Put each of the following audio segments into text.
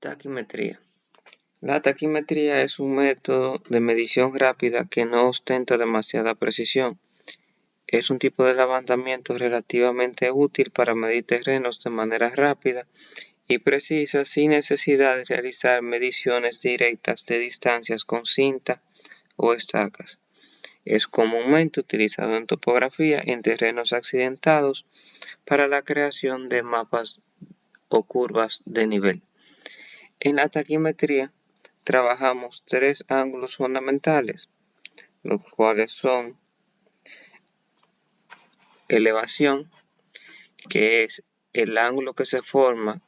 Taquimetría. La taquimetría es un método de medición rápida que no ostenta demasiada precisión. Es un tipo de levantamiento relativamente útil para medir terrenos de manera rápida y precisa sin necesidad de realizar mediciones directas de distancias con cinta o estacas. Es comúnmente utilizado en topografía en terrenos accidentados para la creación de mapas o curvas de nivel. En la taquimetría trabajamos tres ángulos fundamentales, los cuales son elevación, que es el ángulo que se forma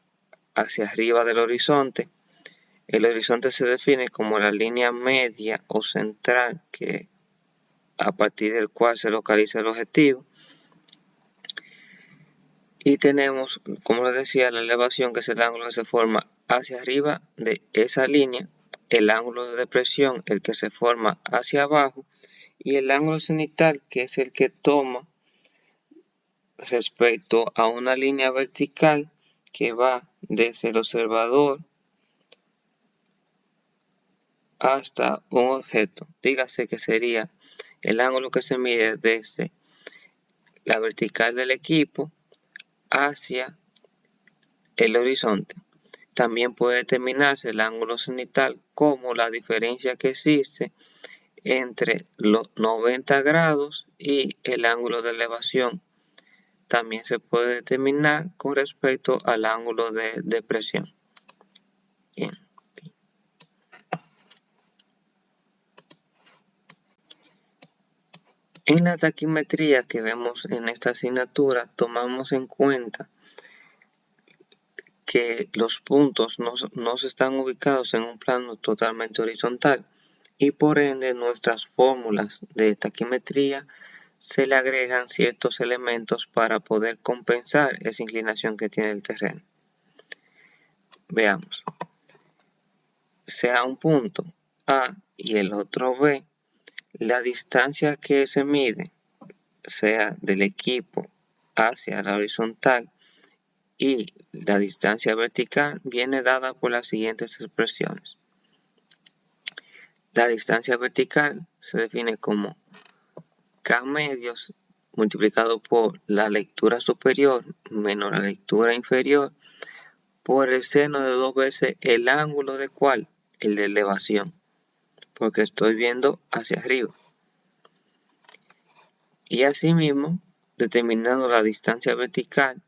hacia arriba del horizonte. El horizonte se define como la línea media o central a partir del cual se localiza el objetivo. Y tenemos, como les decía, la elevación, que es el ángulo que se forma hacia arriba de esa línea, el ángulo de depresión, el que se forma hacia abajo, y el ángulo cenital, que es el que toma respecto a una línea vertical que va desde el observador hasta un objeto. Dígase que sería el ángulo que se mide desde la vertical del equipo hacia el horizonte. También puede determinarse el ángulo cenital como la diferencia que existe entre los 90 grados y el ángulo de elevación. También se puede determinar con respecto al ángulo de depresión. Bien. En la taquimetría que vemos en esta asignatura, tomamos en cuenta que los puntos no están ubicados en un plano totalmente horizontal y por ende nuestras fórmulas de taquimetría se le agregan ciertos elementos para poder compensar esa inclinación que tiene el terreno. Veamos. Sea un punto A y el otro B, la distancia que se mide, sea del equipo hacia la horizontal y la distancia vertical, viene dada por las siguientes expresiones. La distancia vertical se define como K medios multiplicado por la lectura superior menos la lectura inferior por el seno de 2 veces el ángulo de ¿cuál? El de elevación, porque estoy viendo hacia arriba. Y asimismo, determinando la distancia vertical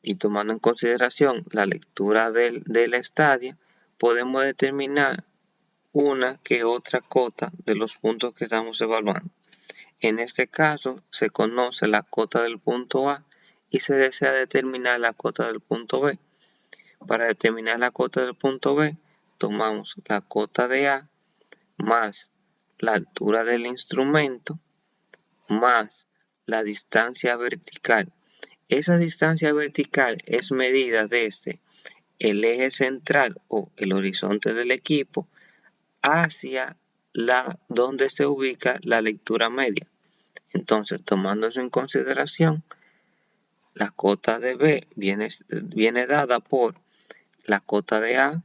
y tomando en consideración la lectura de la estadia, podemos determinar una que otra cota de los puntos que estamos evaluando. En este caso, se conoce la cota del punto A y se desea determinar la cota del punto B. Para determinar la cota del punto B, tomamos la cota de A más la altura del instrumento más la distancia vertical. Esa distancia vertical es medida desde el eje central o el horizonte del equipo hacia donde se ubica la lectura media. Entonces, tomando eso en consideración, la cota de B viene dada por la cota de A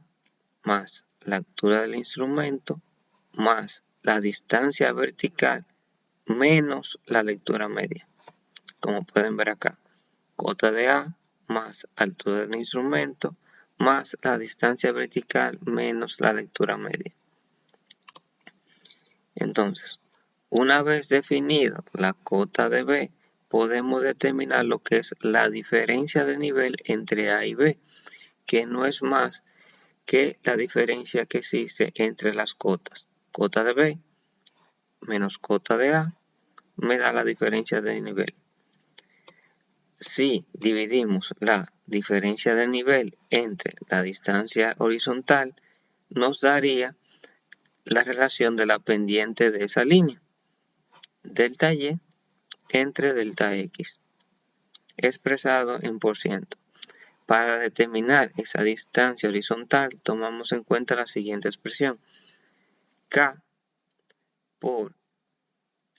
más la altura del instrumento más la distancia vertical menos la lectura media. Como pueden ver acá, cota de A más altura del instrumento más la distancia vertical menos la lectura media. Entonces, una vez definida la cota de B, podemos determinar lo que es la diferencia de nivel entre A y B, que no es más que la diferencia que existe entre las cotas. Cota de B menos cota de A me da la diferencia de nivel. Si dividimos la diferencia de nivel entre la distancia horizontal, nos daría la relación de la pendiente de esa línea, delta Y entre delta X, expresado en %. Para determinar esa distancia horizontal, tomamos en cuenta la siguiente expresión. K por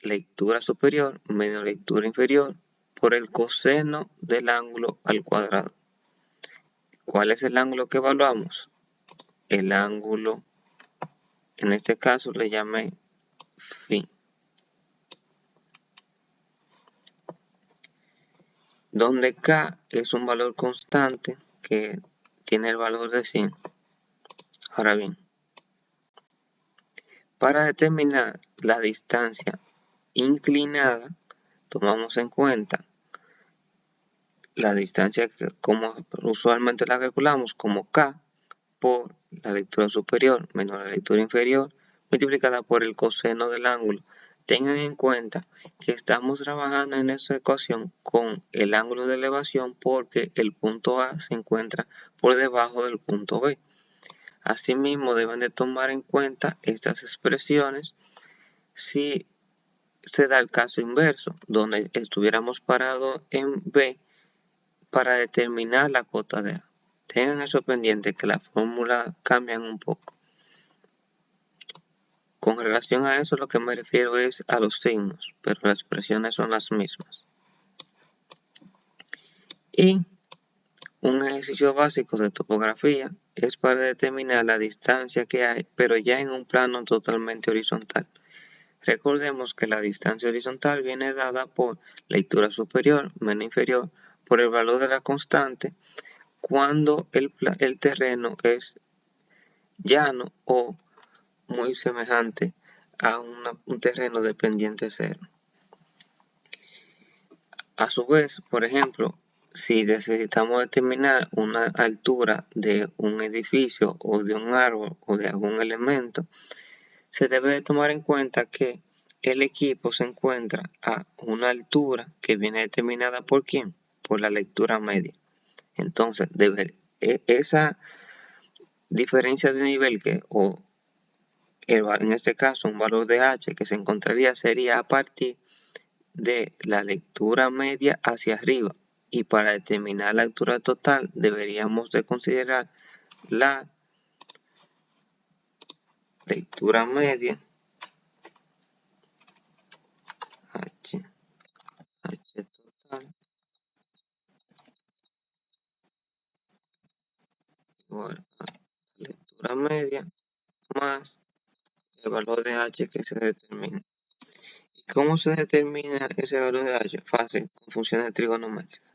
lectura superior menos lectura inferior por el coseno del ángulo al cuadrado. ¿Cuál es el ángulo que evaluamos? el ángulo, en este caso le llamé phi, donde K es un valor constante que tiene el valor de 100. Ahora bien, para determinar la distancia inclinada, tomamos en cuenta la distancia que como usualmente la calculamos como K por la lectura superior menos la lectura inferior multiplicada por el coseno del ángulo. Tengan en cuenta que estamos trabajando en esta ecuación con el ángulo de elevación porque el punto A se encuentra por debajo del punto B. Asimismo, deben de tomar en cuenta estas expresiones si se da el caso inverso, donde estuviéramos parados en B para determinar la cota de A. Tengan eso pendiente que las fórmulas cambian un poco. Con relación a eso, lo que me refiero es a los signos, pero las expresiones son las mismas. Y un ejercicio básico de topografía es para determinar la distancia que hay, pero ya en un plano totalmente horizontal. Recordemos que la distancia horizontal viene dada por lectura superior menos inferior por el valor de la constante cuando el terreno es llano o muy semejante a un terreno de pendiente cero. A su vez, por ejemplo, si necesitamos determinar una altura de un edificio o de un árbol o de algún elemento, se debe tomar en cuenta que el equipo se encuentra a una altura que viene determinada por ¿quién? Por la lectura media. Entonces, esa diferencia de nivel en este caso un valor de h que se encontraría sería a partir de la lectura media hacia arriba, y para determinar la altura total deberíamos de considerar la lectura media h total igual a la lectura media más el valor de h que se determina. ¿Y cómo se determina ese valor de h? Fácil, con funciones trigonométricas.